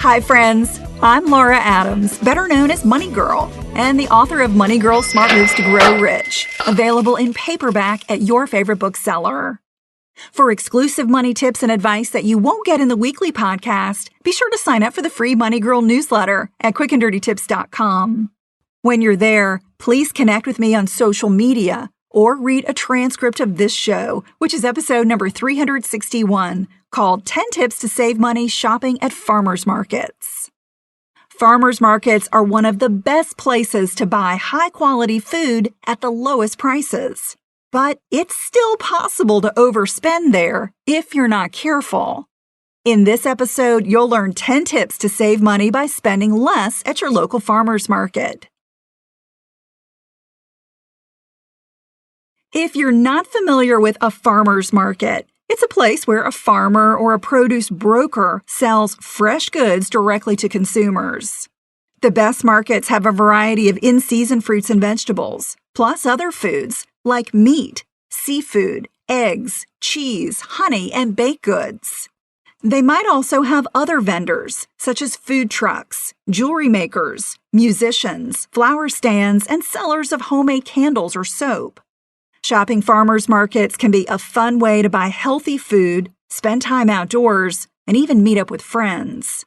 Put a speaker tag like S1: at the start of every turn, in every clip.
S1: Hi, friends. I'm Laura Adams, better known as Money Girl, and the author of Money Girl Smart Moves to Grow Rich, available in paperback at your favorite bookseller. For exclusive money tips and advice that you won't get in the weekly podcast, be sure to sign up for the free Money Girl newsletter at quickanddirtytips.com. When you're there, please connect with me on social media or read a transcript of this show, which is episode number 361, called 10 Tips to Save Money Shopping at Farmers Markets. Farmers markets are one of the best places to buy high-quality food at the lowest prices. But it's still possible to overspend there if you're not careful. In this episode, you'll learn 10 tips to save money by spending less at your local farmers market. If you're not familiar with a farmer's market, it's a place where a farmer or a produce broker sells fresh goods directly to consumers. The best markets have a variety of in-season fruits and vegetables, plus other foods like meat, seafood, eggs, cheese, honey, and baked goods. They might also have other vendors, such as food trucks, jewelry makers, musicians, flower stands, and sellers of homemade candles or soap. Shopping farmers markets can be a fun way to buy healthy food, spend time outdoors, and even meet up with friends.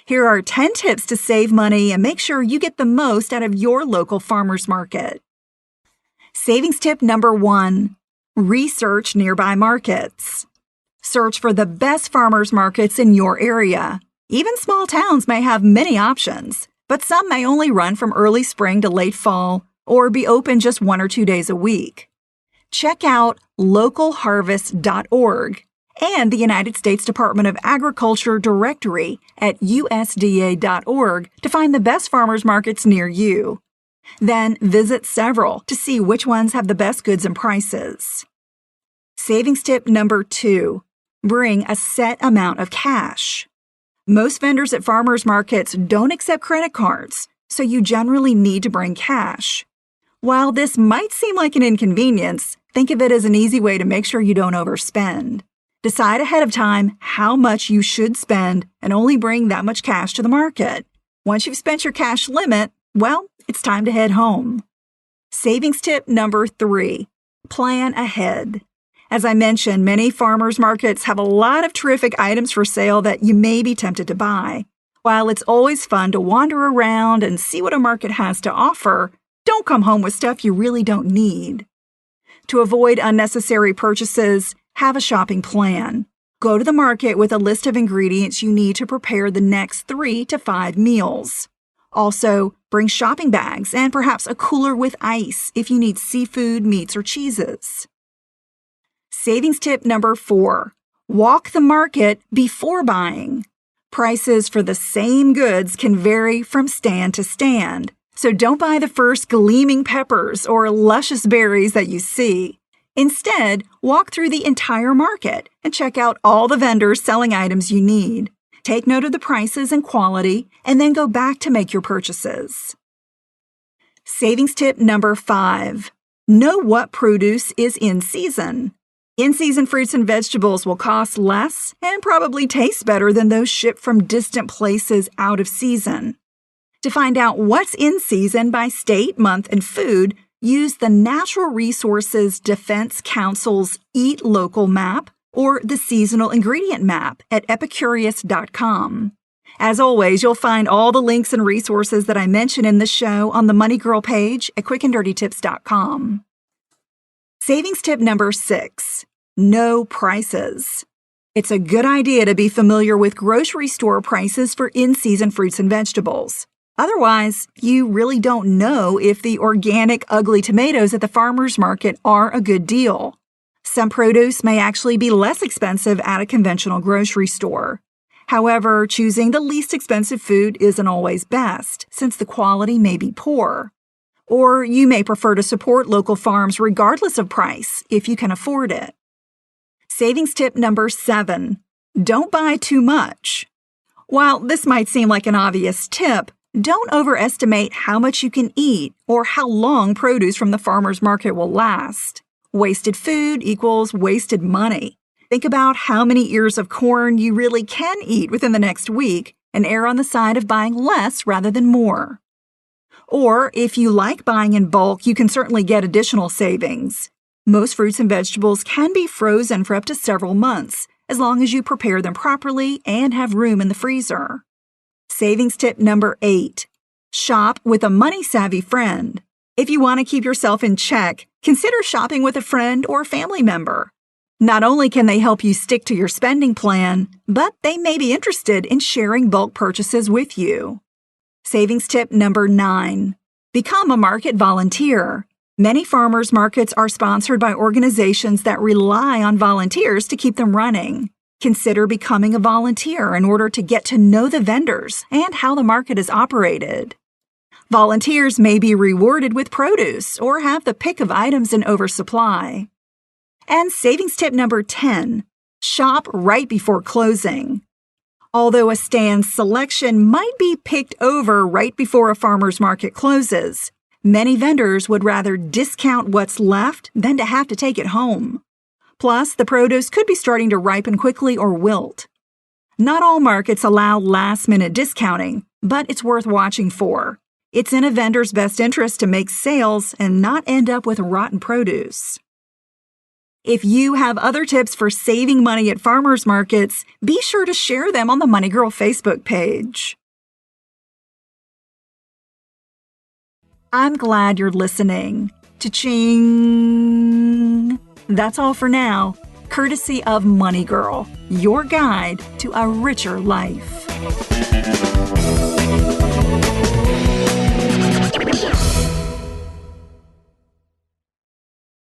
S1: Here are 10 tips to save money and make sure you get the most out of your local farmers market. Savings tip number 1, research nearby markets. Search for the best farmers markets in your area. Even small towns may have many options, but some may only run from early spring to late fall or be open just 1 or 2 days a week. Check out localharvest.org and the United States Department of Agriculture directory at usda.org to find the best farmers markets near you. Then visit several to see which ones have the best goods and prices. Savings tip number 2, bring a set amount of cash. Most vendors at farmers markets don't accept credit cards, so you generally need to bring cash. While this might seem like an inconvenience, think of it as an easy way to make sure you don't overspend. Decide ahead of time how much you should spend and only bring that much cash to the market. Once you've spent your cash limit, well, it's time to head home. Savings tip number 3, plan ahead. As I mentioned, many farmers markets have a lot of terrific items for sale that you may be tempted to buy. While it's always fun to wander around and see what a market has to offer, don't come home with stuff you really don't need. To avoid unnecessary purchases, have a shopping plan. Go to the market with a list of ingredients you need to prepare the next 3 to 5 meals. Also, bring shopping bags and perhaps a cooler with ice if you need seafood, meats, or cheeses. Savings tip number 4, walk the market before buying. Prices for the same goods can vary from stand to stand. So don't buy the first gleaming peppers or luscious berries that you see. Instead, walk through the entire market and check out all the vendors selling items you need. Take note of the prices and quality, and then go back to make your purchases. Savings tip number 5, know what produce is in season. In-season fruits and vegetables will cost less and probably taste better than those shipped from distant places out of season. To find out what's in season by state, month, and food, use the Natural Resources Defense Council's Eat Local map or the Seasonal Ingredient map at epicurious.com. As always, you'll find all the links and resources that I mention in the show on the Money Girl page at quickanddirtytips.com. Savings tip number 6, know prices. It's a good idea to be familiar with grocery store prices for in-season fruits and vegetables. Otherwise, you really don't know if the organic, ugly tomatoes at the farmer's market are a good deal. Some produce may actually be less expensive at a conventional grocery store. However, choosing the least expensive food isn't always best, since the quality may be poor. Or you may prefer to support local farms regardless of price if you can afford it. Savings tip number 7, don't buy too much. While this might seem like an obvious tip, don't overestimate how much you can eat or how long produce from the farmer's market will last. Wasted food equals wasted money. Think about how many ears of corn you really can eat within the next week and err on the side of buying less rather than more. Or, if you like buying in bulk, you can certainly get additional savings. Most fruits and vegetables can be frozen for up to several months, as long as you prepare them properly and have room in the freezer. Savings tip number 8. Shop with a money-savvy friend. If you want to keep yourself in check, consider shopping with a friend or family member. Not only can they help you stick to your spending plan, but they may be interested in sharing bulk purchases with you. Savings tip number 9. Become a market volunteer. Many farmers markets are sponsored by organizations that rely on volunteers to keep them running. Consider becoming a volunteer in order to get to know the vendors and how the market is operated. Volunteers may be rewarded with produce or have the pick of items in oversupply. And savings tip number 10. Shop right before closing. Although a stand's selection might be picked over right before a farmer's market closes, many vendors would rather discount what's left than to have to take it home. Plus, the produce could be starting to ripen quickly or wilt. Not all markets allow last-minute discounting, but it's worth watching for. It's in a vendor's best interest to make sales and not end up with rotten produce. If you have other tips for saving money at farmers markets, be sure to share them on the Money Girl Facebook page. I'm glad you're listening. Cha-ching! That's all for now, courtesy of Money Girl, your guide to a richer life.